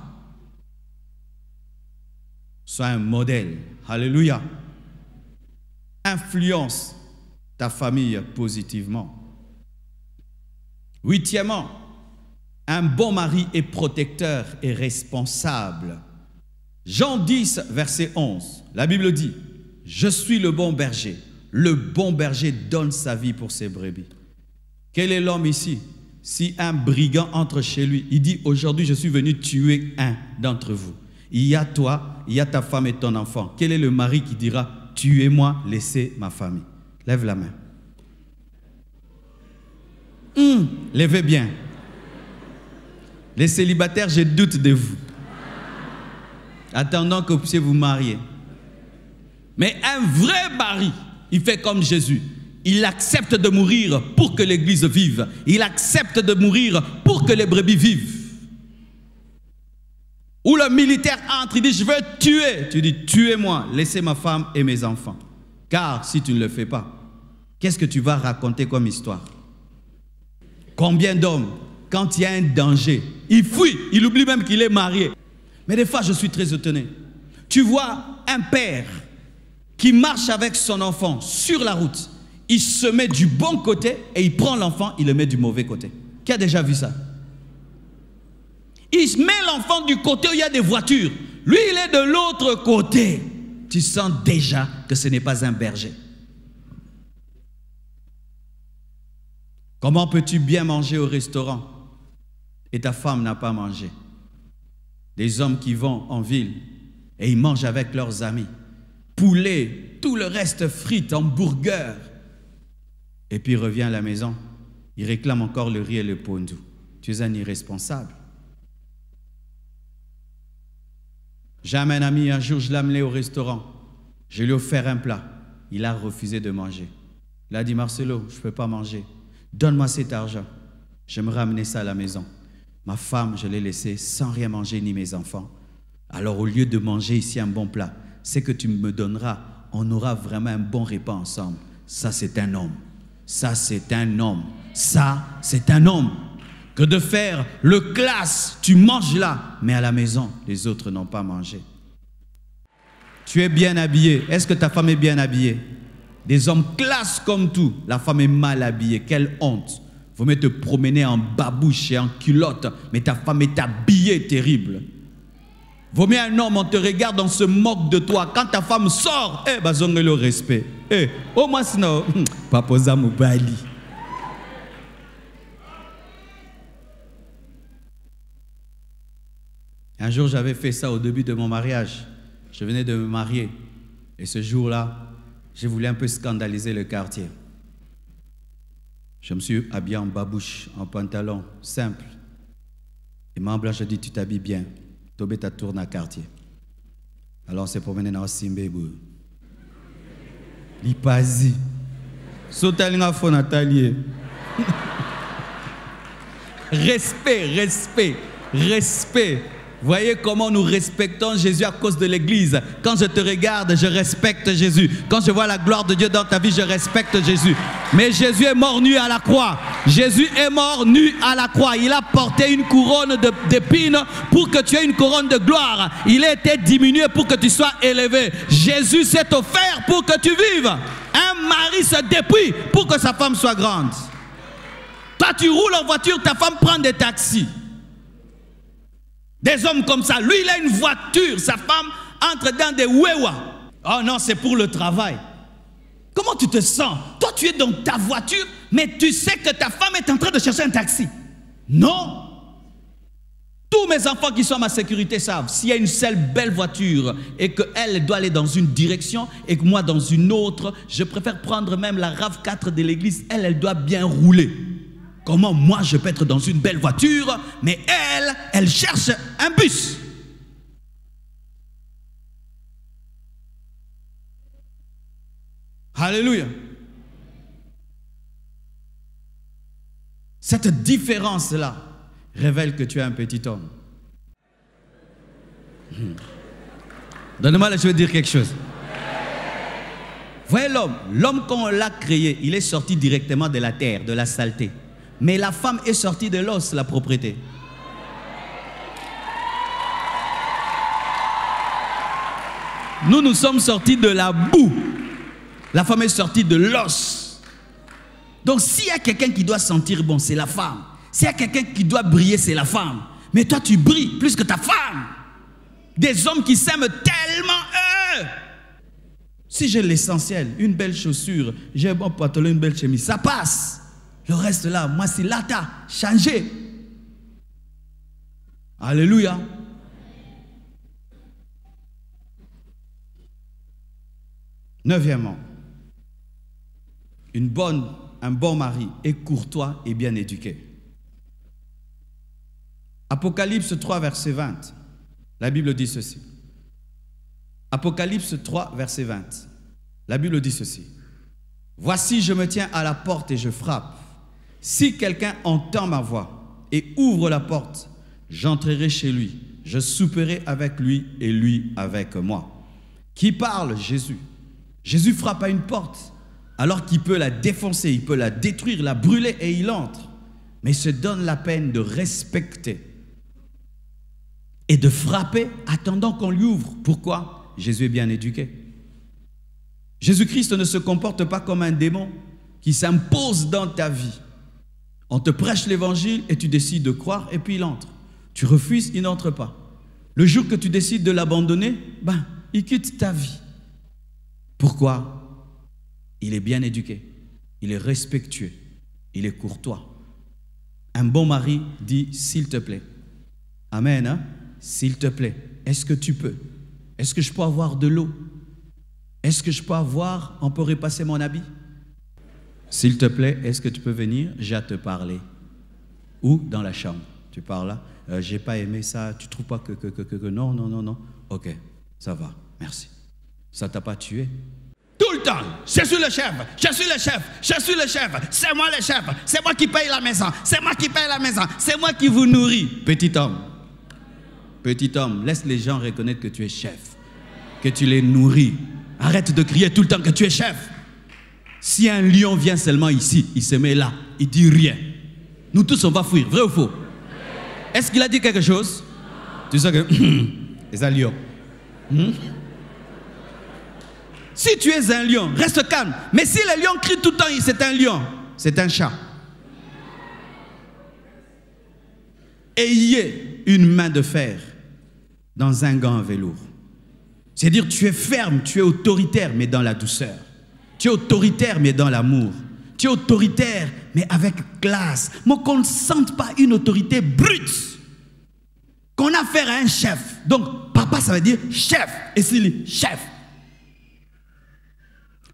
Sois un modèle. Alléluia. Influence ta famille positivement. Huitièmement, un bon mari est protecteur et responsable. Jean 10, verset 11, la Bible dit, « Je suis le bon berger. Le bon berger donne sa vie pour ses brebis. » Quel est l'homme ici? Si un brigand entre chez lui, il dit, « Aujourd'hui, je suis venu tuer un d'entre vous. » Il y a toi, il y a ta femme et ton enfant. Quel est le mari qui dira, « Tuez-moi, laissez ma famille » ? Lève la main. Levez bien. Les célibataires, je doute de vous. Attendant que vous puissiez vous marier. Mais un vrai mari, il fait comme Jésus. Il accepte de mourir pour que l'église vive. Il accepte de mourir pour que les brebis vivent. Où le militaire entre, il dit, je veux tuer. Tu dis, tuez-moi, laissez ma femme et mes enfants. Car si tu ne le fais pas, qu'est-ce que tu vas raconter comme histoire? Combien d'hommes, quand il y a un danger, il fuit, il oublie même qu'il est marié. Mais des fois, je suis très étonné. Tu vois un père qui marche avec son enfant sur la route. Il se met du bon côté et il prend l'enfant, il le met du mauvais côté. Qui a déjà vu ça? Il met l'enfant du côté où il y a des voitures. Lui, il est de l'autre côté. Tu sens déjà que ce n'est pas un berger. Comment peux-tu bien manger au restaurant et ta femme n'a pas mangé? Des hommes qui vont en ville et ils mangent avec leurs amis. Poulet, tout le reste frites, hamburger. Et puis il revient à la maison, il réclame encore le riz et le pondou. Tu es un irresponsable. J'ai un ami, un jour je l'ai amené au restaurant. Je lui ai offert un plat. Il a refusé de manger. Il a dit, Marcelo, je ne peux pas manger. Donne-moi cet argent. J'aimerais amener ça à la maison. Ma femme, je l'ai laissée sans rien manger, ni mes enfants. Alors au lieu de manger ici un bon plat, c'est que tu me donneras, on aura vraiment un bon repas ensemble. Ça, c'est un homme. Ça, c'est un homme. Ça, c'est un homme. Que de faire le classe, tu manges là, mais à la maison, les autres n'ont pas mangé. Tu es bien habillé. Est-ce que ta femme est bien habillée? Des hommes classe comme tout, la femme est mal habillée. Quelle honte. Vous mettez te promener en babouche et en culotte, mais ta femme est habillée terrible. Vaut mieux un homme, on te regarde, on se moque de toi. Quand ta femme sort, bazonge le respect. Au moins sinon, papoza moubali. Un jour, j'avais fait ça au début de mon mariage. Je venais de me marier. Et ce jour-là, j'ai voulu un peu scandaliser le quartier. Je me suis habillé en babouche, en pantalon, simple. Et ma blanche a dit, tu t'habilles bien. Tobé t'a tourné à quartier. Alors on s'est promené dans Simbébou. L'Ipazi. Sotalinga fo Nathalie. Respect, respect, respect. Voyez comment nous respectons Jésus à cause de l'Église. Quand je te regarde, je respecte Jésus. Quand je vois la gloire de Dieu dans ta vie, je respecte Jésus. Mais Jésus est mort nu à la croix. Jésus est mort nu à la croix. Il a porté une couronne d'épines pour que tu aies une couronne de gloire. Il a été diminué pour que tu sois élevé. Jésus s'est offert pour que tu vives. Un mari se dépouille pour que sa femme soit grande. Toi, tu roules en voiture, ta femme prend des taxis. Des hommes comme ça. Lui, il a une voiture. Sa femme entre dans des wewa. Oh non, c'est pour le travail. Comment tu te sens? Toi, tu es dans ta voiture, mais tu sais que ta femme est en train de chercher un taxi. Non. Tous mes enfants qui sont à ma sécurité savent, s'il y a une seule belle voiture et qu'elle doit aller dans une direction et que moi dans une autre, je préfère prendre même la RAV4 de l'église. Elle doit bien rouler. Comment moi je peux être dans une belle voiture, mais elle cherche un bus. Alléluia. Cette différence-là révèle que tu es un petit homme. Donne-moi là, je veux dire quelque chose. Voyez l'homme quand on l'a créé, il est sorti directement de la terre, de la saleté. Mais la femme est sortie de l'os, la propriété. Nous sommes sortis de la boue. La femme est sortie de l'os. Donc s'il y a quelqu'un qui doit sentir bon, c'est la femme. S'il y a quelqu'un qui doit briller, c'est la femme. Mais toi, tu brilles plus que ta femme. Des hommes qui s'aiment tellement eux. Si j'ai l'essentiel, une belle chaussure, j'ai un bon pantalon, une belle chemise, ça passe. Le reste là, moi c'est lata, changé. Alléluia. Neuvièmement, un bon mari est courtois et bien éduqué. Apocalypse 3, verset 20. La Bible dit ceci. Apocalypse 3, verset 20. La Bible dit ceci. Voici, je me tiens à la porte et je frappe. Si quelqu'un entend ma voix et ouvre la porte, j'entrerai chez lui. Je souperai avec lui et lui avec moi. Qui parle? Jésus. Jésus frappe à une porte alors qu'il peut la défoncer, il peut la détruire, la brûler et il entre. Mais il se donne la peine de respecter et de frapper attendant qu'on lui ouvre. Pourquoi? Jésus est bien éduqué. Jésus-Christ ne se comporte pas comme un démon qui s'impose dans ta vie. On te prêche l'évangile et tu décides de croire et puis il entre. Tu refuses, il n'entre pas. Le jour que tu décides de l'abandonner, il quitte ta vie. Pourquoi? Il est bien éduqué, il est respectueux, il est courtois. Un bon mari dit s'il te plaît. Amen, hein? S'il te plaît, est-ce que tu peux? Est-ce que je peux avoir de l'eau? Est-ce que je peux avoir, on peut repasser mon habit? S'il te plaît, est-ce que tu peux venir? J'ai à te parler. Ou dans la chambre. Tu parles là, j'ai pas aimé ça, tu trouves pas que non, non, non, non. Ok, ça va, merci. Ça t'a pas tué? Tout le temps, je suis le chef, je suis le chef, je suis le chef, c'est moi le chef, c'est moi qui paye la maison, c'est moi qui paye la maison, c'est moi qui vous nourris. Petit homme, laisse les gens reconnaître que tu es chef, que tu les nourris. Arrête de crier tout le temps que tu es chef. Si un lion vient seulement ici, il se met là, il dit rien. Nous tous on va fuir, vrai ou faux? Est-ce qu'il a dit quelque chose? Tu sais que c'est un lion. Si tu es un lion, reste calme. Mais si le lion crie tout le temps, c'est un lion, c'est un chat. Ayez une main de fer dans un gant en velours. C'est-à-dire tu es ferme, tu es autoritaire, mais dans la douceur. Tu es autoritaire, mais dans l'amour. Tu es autoritaire, mais avec classe. Mais qu'on ne sente pas une autorité brute. qu'on a affaire à un chef. Donc, papa, ça veut dire chef. Et s'il dit chef.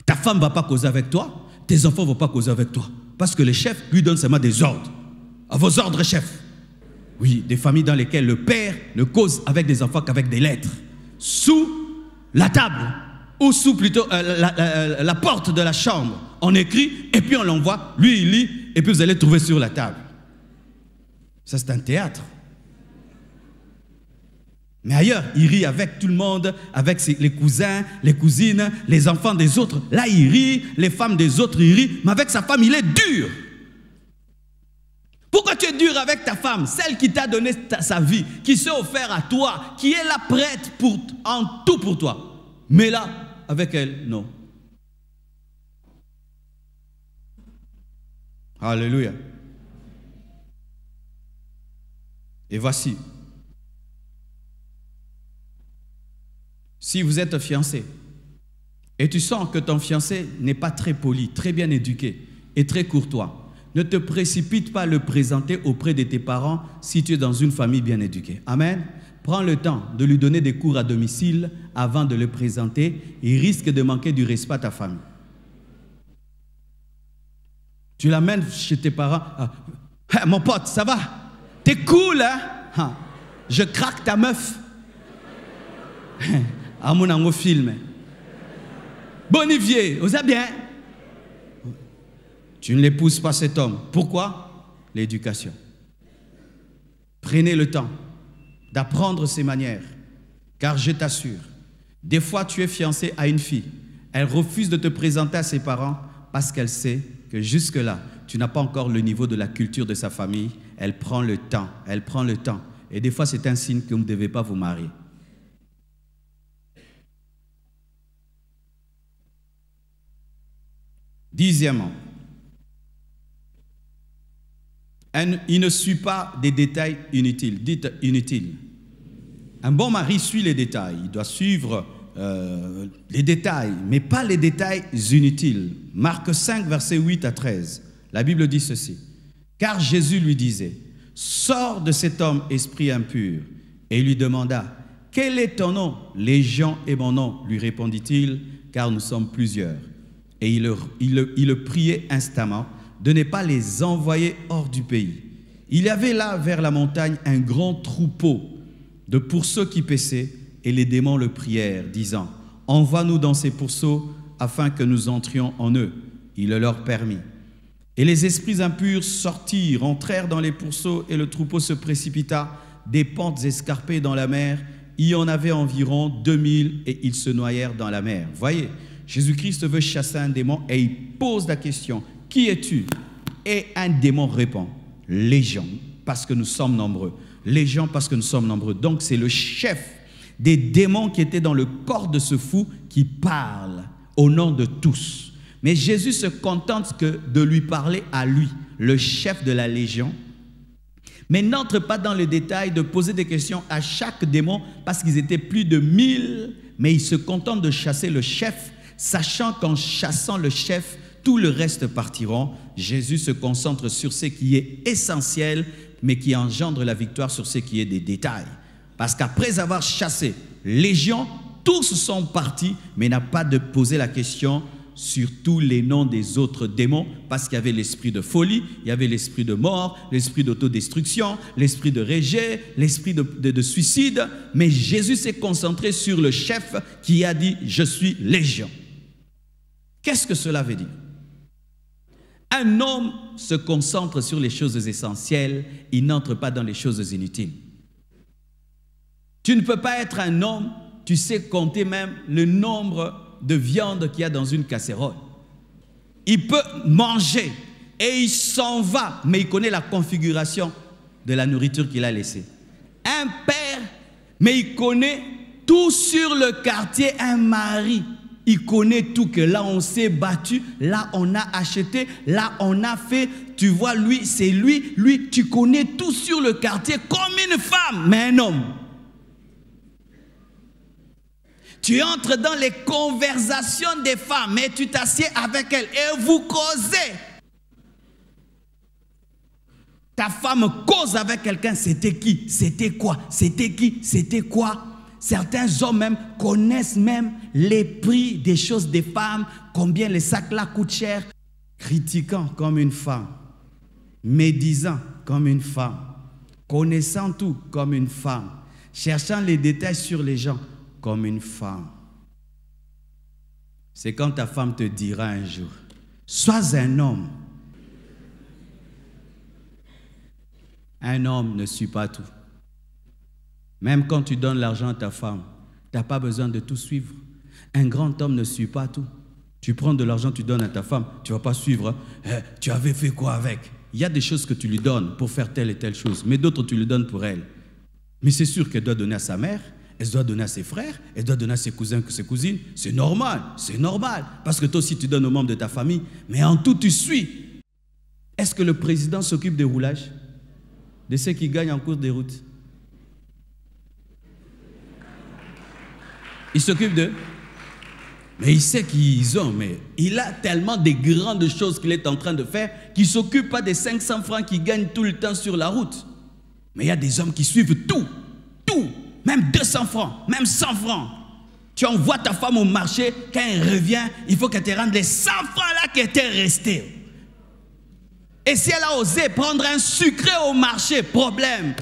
Ta femme ne va pas causer avec toi, tes enfants ne vont pas causer avec toi. Parce que le chef lui donne seulement des ordres. À vos ordres, chef. Oui, des familles dans lesquelles le père ne cause avec des enfants qu'avec des lettres. Sous la table, ou sous plutôt la porte de la chambre. On écrit et puis on l'envoie, lui il lit, et puis vous allez trouver sur la table. Ça c'est un théâtre. Mais ailleurs, il rit avec tout le monde, avec les cousins, les cousines, les enfants des autres. Là, il rit, les femmes des autres, il rit. Mais avec sa femme, il est dur. Pourquoi tu es dur avec ta femme, celle qui t'a donné sa vie, qui s'est offerte à toi, qui est là prête en tout pour toi. Mais là, avec elle, non. Alléluia. Et voici. Si vous êtes fiancé et tu sens que ton fiancé n'est pas très poli, très bien éduqué et très courtois, ne te précipite pas à le présenter auprès de tes parents si tu es dans une famille bien éduquée. Amen. Prends le temps de lui donner des cours à domicile avant de le présenter. Il risque de manquer du respect à ta famille. Tu l'amènes chez tes parents. Ah, mon pote, ça va? T'es cool, hein? Ah, je craque ta meuf. À mon film. Bonivier, vous êtes bien? Tu ne l'épouses pas cet homme. Pourquoi? L'éducation. Prenez le temps d'apprendre ses manières. Car je t'assure, des fois tu es fiancé à une fille. Elle refuse de te présenter à ses parents parce qu'elle sait que jusque-là, tu n'as pas encore le niveau de la culture de sa famille. Elle prend le temps. Elle prend le temps. Et des fois, c'est un signe que vous ne devez pas vous marier. Dixièmement, il ne suit pas des détails inutiles. Dites inutiles. Un bon mari suit les détails. Il doit suivre les détails, mais pas les détails inutiles. Marc 5, versets 8 à 13. La Bible dit ceci. Car Jésus lui disait, « Sors de cet homme, esprit impur. » Et il lui demanda, « Quel est ton nom? » « Légion est mon nom, lui répondit-il, car nous sommes plusieurs. » Et il le priait instamment de ne pas les envoyer hors du pays. Il y avait là, vers la montagne, un grand troupeau de pourceaux qui paissaient, et les démons le prièrent, disant, « Envoie-nous dans ces pourceaux, afin que nous entrions en eux. » Il le leur permit. Et les esprits impurs sortirent, entrèrent dans les pourceaux, et le troupeau se précipita des pentes escarpées dans la mer. Il y en avait environ 2000, et ils se noyèrent dans la mer. Voyez, Jésus-Christ veut chasser un démon et il pose la question, « Qui es-tu » Et un démon répond, « Légion, parce que nous sommes nombreux. » Légion, parce que nous sommes nombreux. Donc c'est le chef des démons qui était dans le corps de ce fou qui parle au nom de tous. Mais Jésus se contente de lui parler à lui, le chef de la légion, mais n'entre pas dans le détail de poser des questions à chaque démon parce qu'ils étaient plus de 1000, mais il se contente de chasser le chef, sachant qu'en chassant le chef, tout le reste partiront. Jésus se concentre sur ce qui est essentiel, mais qui engendre la victoire sur ce qui est des détails. Parce qu'après avoir chassé légion, tous sont partis, mais n'a pas de poser la question sur tous les noms des autres démons, parce qu'il y avait l'esprit de folie, il y avait l'esprit de mort, l'esprit d'autodestruction, l'esprit de rejet, l'esprit de suicide, mais Jésus s'est concentré sur le chef qui a dit « Je suis légion ». Qu'est-ce que cela veut dire? Un homme se concentre sur les choses essentielles, il n'entre pas dans les choses inutiles. Tu ne peux pas être un homme, tu sais compter même le nombre de viande qu'il y a dans une casserole. Il peut manger et il s'en va, mais il connaît la configuration de la nourriture qu'il a laissée. Un père, mais il connaît tout sur le quartier. Un mari, il connaît tout, que là on s'est battu, là on a acheté, là on a fait. Tu vois, lui, c'est lui, tu connais tout sur le quartier comme une femme, mais un homme. Tu entres dans les conversations des femmes, mais tu t'assieds avec elles et vous causez. Ta femme cause avec quelqu'un, c'était qui? C'était quoi? C'était qui? C'était quoi? Certains hommes même connaissent même les prix des choses des femmes, combien les sacs là coûtent cher. Critiquant comme une femme, médisant comme une femme, connaissant tout comme une femme, cherchant les détails sur les gens comme une femme. C'est quand ta femme te dira un jour, sois un homme. Un homme ne suit pas tout. Même quand tu donnes l'argent à ta femme, tu n'as pas besoin de tout suivre. Un grand homme ne suit pas tout. Tu prends de l'argent, tu donnes à ta femme, tu ne vas pas suivre. Tu avais fait quoi avec? Il y a des choses que tu lui donnes pour faire telle et telle chose, mais d'autres tu lui donnes pour elle. Mais c'est sûr qu'elle doit donner à sa mère, elle doit donner à ses frères, elle doit donner à ses cousins, ses cousines. C'est normal, parce que toi aussi tu donnes aux membres de ta famille, mais en tout tu suis. Est-ce que le président s'occupe des roulages? De ceux qui gagnent en cours des routes? Il s'occupe d'eux? Mais il sait qu'ils ont, mais il a tellement de grandes choses qu'il est en train de faire qu'il ne s'occupe pas des 500 francs qu'il gagne tout le temps sur la route. Mais il y a des hommes qui suivent tout, même 200 francs, même 100 francs. Tu envoies ta femme au marché, quand elle revient, il faut qu'elle te rende les 100 francs là qui étaient restés. Et si elle a osé prendre un sucré au marché, problème.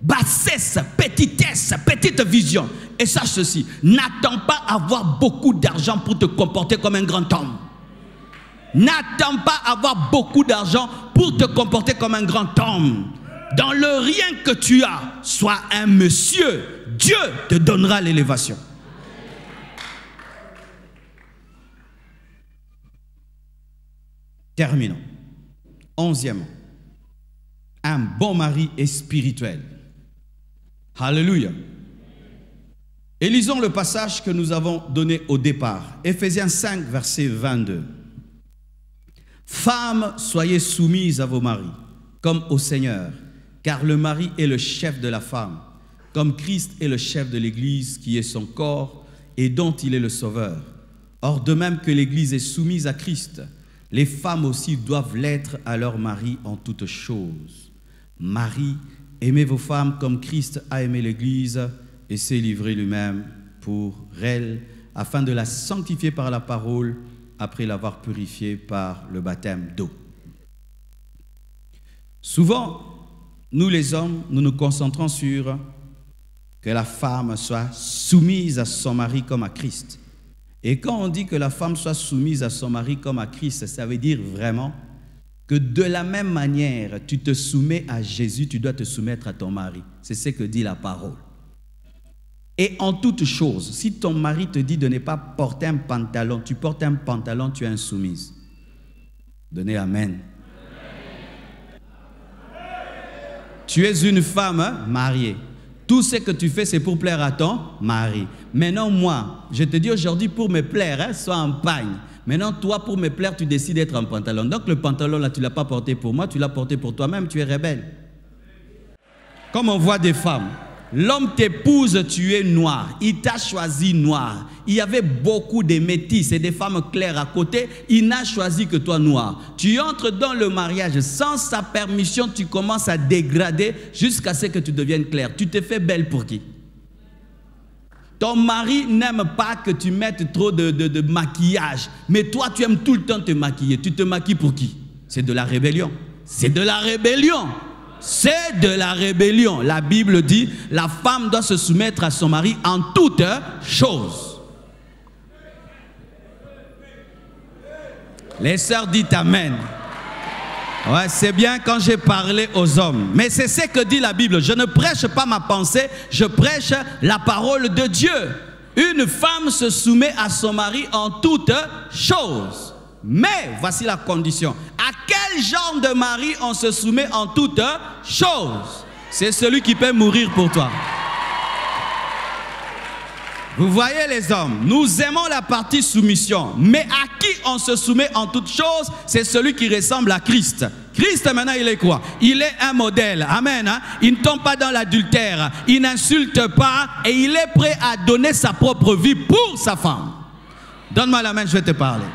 Bassesse, petitesse, petite vision. Et sache ceci, n'attends pas avoir beaucoup d'argent pour te comporter comme un grand homme. N'attends pas avoir beaucoup d'argent pour te comporter comme un grand homme. Dans le rien que tu as, sois un monsieur. Dieu te donnera l'élévation. Terminons. 11e. Un bon mari est spirituel. Alléluia. Et lisons le passage que nous avons donné au départ. Éphésiens 5, verset 22. Femmes, soyez soumises à vos maris, comme au Seigneur, car le mari est le chef de la femme, comme Christ est le chef de l'Église, qui est son corps et dont il est le sauveur. Or, de même que l'Église est soumise à Christ, les femmes aussi doivent l'être à leur mari en toutes choses. Marie, aimez vos femmes comme Christ a aimé l'Église et s'est livré lui-même pour elle, afin de la sanctifier par la parole, après l'avoir purifiée par le baptême d'eau. Souvent, nous les hommes, nous nous concentrons sur que la femme soit soumise à son mari comme à Christ. Et quand on dit que la femme soit soumise à son mari comme à Christ, ça veut dire vraiment que de la même manière, tu te soumets à Jésus, tu dois te soumettre à ton mari. C'est ce que dit la parole. Et en toute chose, si ton mari te dit de ne pas porter un pantalon, tu portes un pantalon, tu es insoumise. Donnez amen. Tu es une femme mariée. Tout ce que tu fais, c'est pour plaire à ton mari. Maintenant, moi, je te dis aujourd'hui, pour me plaire, sois en pagne. Maintenant, toi, pour me plaire, tu décides d'être en pantalon. Donc, le pantalon, là, tu ne l'as pas porté pour moi, tu l'as porté pour toi-même, tu es rebelle. Comme on voit des femmes, l'homme t'épouse, tu es noir. Il t'a choisi noir. Il y avait beaucoup de métis et des femmes claires à côté. Il n'a choisi que toi noir. Tu entres dans le mariage sans sa permission, tu commences à dégrader jusqu'à ce que tu deviennes clair. Tu te fais belle pour qui? Ton mari n'aime pas que tu mettes trop de maquillage. Mais toi, tu aimes tout le temps te maquiller. Tu te maquilles pour qui? C'est de la rébellion. C'est de la rébellion. C'est de la rébellion. La Bible dit, la femme doit se soumettre à son mari en toutes choses. Les sœurs disent amen. Ouais, c'est bien quand j'ai parlé aux hommes. Mais c'est ce que dit la Bible. Je ne prêche pas ma pensée, je prêche la parole de Dieu. Une femme se soumet à son mari en toutes choses. Mais, voici la condition. À quel genre de mari on se soumet en toutes choses? C'est celui qui peut mourir pour toi. Vous voyez les hommes, nous aimons la partie soumission. Mais à qui on se soumet en toutes choses? C'est celui qui ressemble à Christ. Christ maintenant il est quoi? Il est un modèle. Amen. Hein? Il ne tombe pas dans l'adultère. Il n'insulte pas et il est prêt à donner sa propre vie pour sa femme. Donne-moi la main, je vais te parler.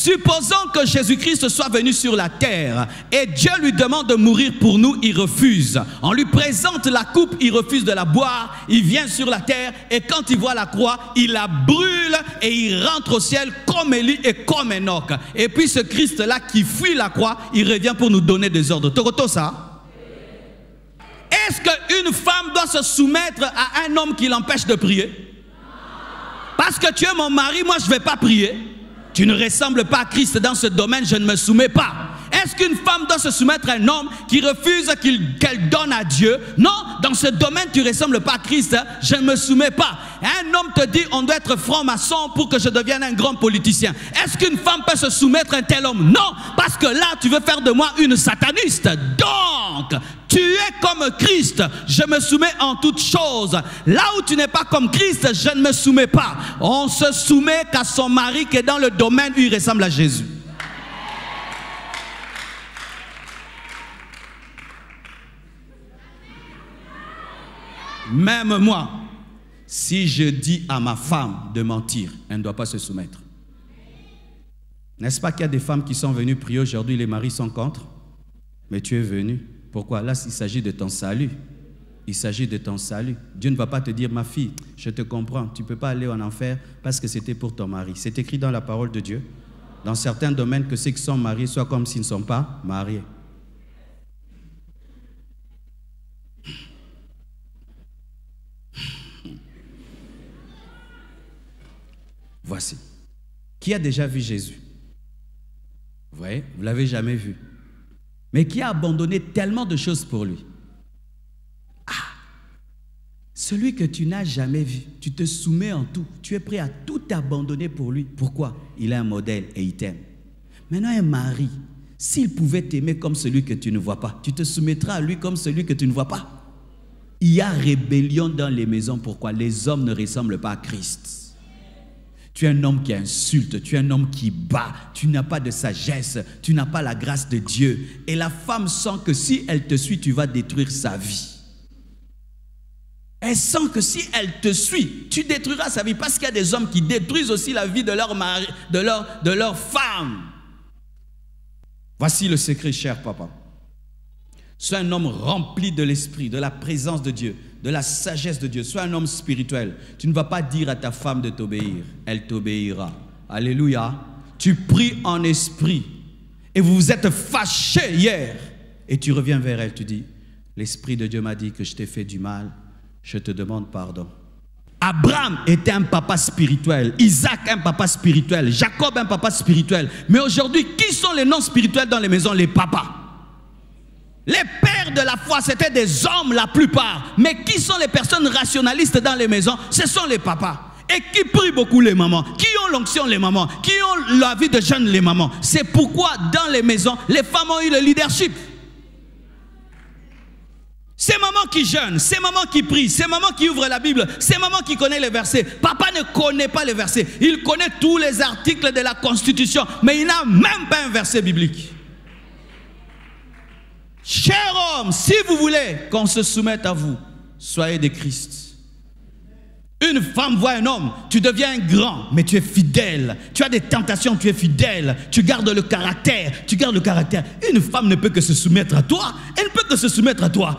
Supposons que Jésus-Christ soit venu sur la terre et Dieu lui demande de mourir pour nous, il refuse. On lui présente la coupe, il refuse de la boire, il vient sur la terre et quand il voit la croix, il la brûle et il rentre au ciel comme Élie et comme Enoch. Et puis ce Christ-là qui fuit la croix, il revient pour nous donner des ordres. Tokoto ça? Est-ce qu'une femme doit se soumettre à un homme qui l'empêche de prier? Parce que tu es mon mari, moi je ne vais pas prier. Tu ne ressembles pas à Christ dans ce domaine, je ne me soumets pas. Est-ce qu'une femme doit se soumettre à un homme qui refuse qu'elle donne à Dieu? Non, dans ce domaine tu ne ressembles pas à Christ, je ne me soumets pas. Un homme te dit on doit être franc-maçon pour que je devienne un grand politicien. Est-ce qu'une femme peut se soumettre à un tel homme? Non, parce que là tu veux faire de moi une sataniste. Donc, tu es comme Christ, je me soumets en toutes choses. Là où tu n'es pas comme Christ, je ne me soumets pas. On se soumet qu'à son mari qui est dans le domaine où il ressemble à Jésus. Même moi, si je dis à ma femme de mentir, elle ne doit pas se soumettre. N'est-ce pas qu'il y a des femmes qui sont venues prier aujourd'hui, les maris sont contre? Mais tu es venu. Pourquoi? Là, il s'agit de ton salut. Il s'agit de ton salut. Dieu ne va pas te dire, ma fille, je te comprends, tu ne peux pas aller en enfer parce que c'était pour ton mari. C'est écrit dans la parole de Dieu. Dans certains domaines, que ceux qui sont mariés soient comme s'ils ne sont pas mariés. Voici. Qui a déjà vu Jésus? Vous voyez, vous ne l'avez jamais vu. Mais qui a abandonné tellement de choses pour lui. Ah, celui que tu n'as jamais vu, tu te soumets en tout. Tu es prêt à tout abandonner pour lui. Pourquoi? Il est un modèle et il t'aime. Maintenant, un mari, s'il pouvait t'aimer comme celui que tu ne vois pas, tu te soumettras à lui comme celui que tu ne vois pas. Il y a rébellion dans les maisons. Pourquoi? Les hommes ne ressemblent pas à Christ. Tu es un homme qui insulte, tu es un homme qui bat, tu n'as pas de sagesse, tu n'as pas la grâce de Dieu. Et la femme sent que si elle te suit, tu vas détruire sa vie. Elle sent que si elle te suit, tu détruiras sa vie. Parce qu'il y a des hommes qui détruisent aussi la vie de leur mari, de leur femme. Voici le secret, cher papa. Sois un homme rempli de l'esprit, de la présence de Dieu, de la sagesse de Dieu. Sois un homme spirituel. Tu ne vas pas dire à ta femme de t'obéir. Elle t'obéira. Alléluia. Tu pries en esprit. Et vous vous êtes fâchés hier. Et tu reviens vers elle. Tu dis, l'esprit de Dieu m'a dit que je t'ai fait du mal. Je te demande pardon. Abraham était un papa spirituel. Isaac, un papa spirituel. Jacob, un papa spirituel. Mais aujourd'hui, qui sont les non spirituels dans les maisons? Les papas. Les pères de la foi, c'était des hommes la plupart. Mais qui sont les personnes rationalistes dans les maisons? Ce sont les papas. Et qui prient beaucoup les mamans? Qui ont l'onction les mamans? Qui ont la vie de jeûne les mamans? C'est pourquoi dans les maisons, les femmes ont eu le leadership. C'est maman qui jeûne, c'est maman qui prie, c'est maman qui ouvre la Bible, c'est maman qui connaît les versets. Papa ne connaît pas les versets. Il connaît tous les articles de la Constitution, mais il n'a même pas un verset biblique. Cher homme, si vous voulez qu'on se soumette à vous, soyez des Christ. Une femme voit un homme, tu deviens un grand, mais tu es fidèle. Tu as des tentations, tu es fidèle. Tu gardes le caractère, Une femme ne peut que se soumettre à toi. Elle ne peut que se soumettre à toi.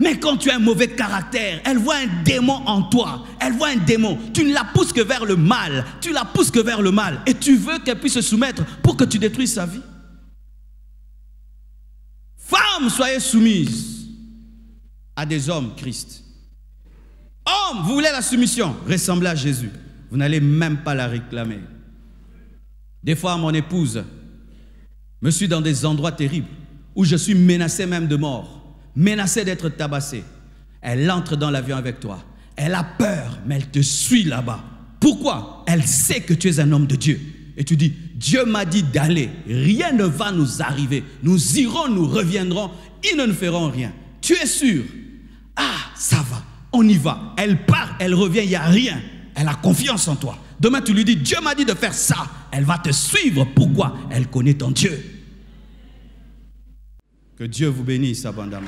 Mais quand tu as un mauvais caractère, elle voit un démon en toi. Elle voit un démon. Tu ne la pousses que vers le mal. Tu la pousses que vers le mal. Et tu veux qu'elle puisse se soumettre pour que tu détruises sa vie. Femmes, soyez soumises à des hommes, Christ. Hommes, vous voulez la soumission? Ressemblez à Jésus. Vous n'allez même pas la réclamer. Des fois, mon épouse me suit dans des endroits terribles où je suis menacé même de mort. Menacée d'être tabassée. Elle entre dans l'avion avec toi. Elle a peur, mais elle te suit là-bas. Pourquoi? Elle sait que tu es un homme de Dieu. Et tu dis, Dieu m'a dit d'aller. Rien ne va nous arriver. Nous irons, nous reviendrons. Ils ne nous feront rien. Tu es sûr? Ah, ça va. On y va. Elle part, elle revient, il n'y a rien. Elle a confiance en toi. Demain, tu lui dis, Dieu m'a dit de faire ça. Elle va te suivre. Pourquoi? Elle connaît ton Dieu. Que Dieu vous bénisse abondamment.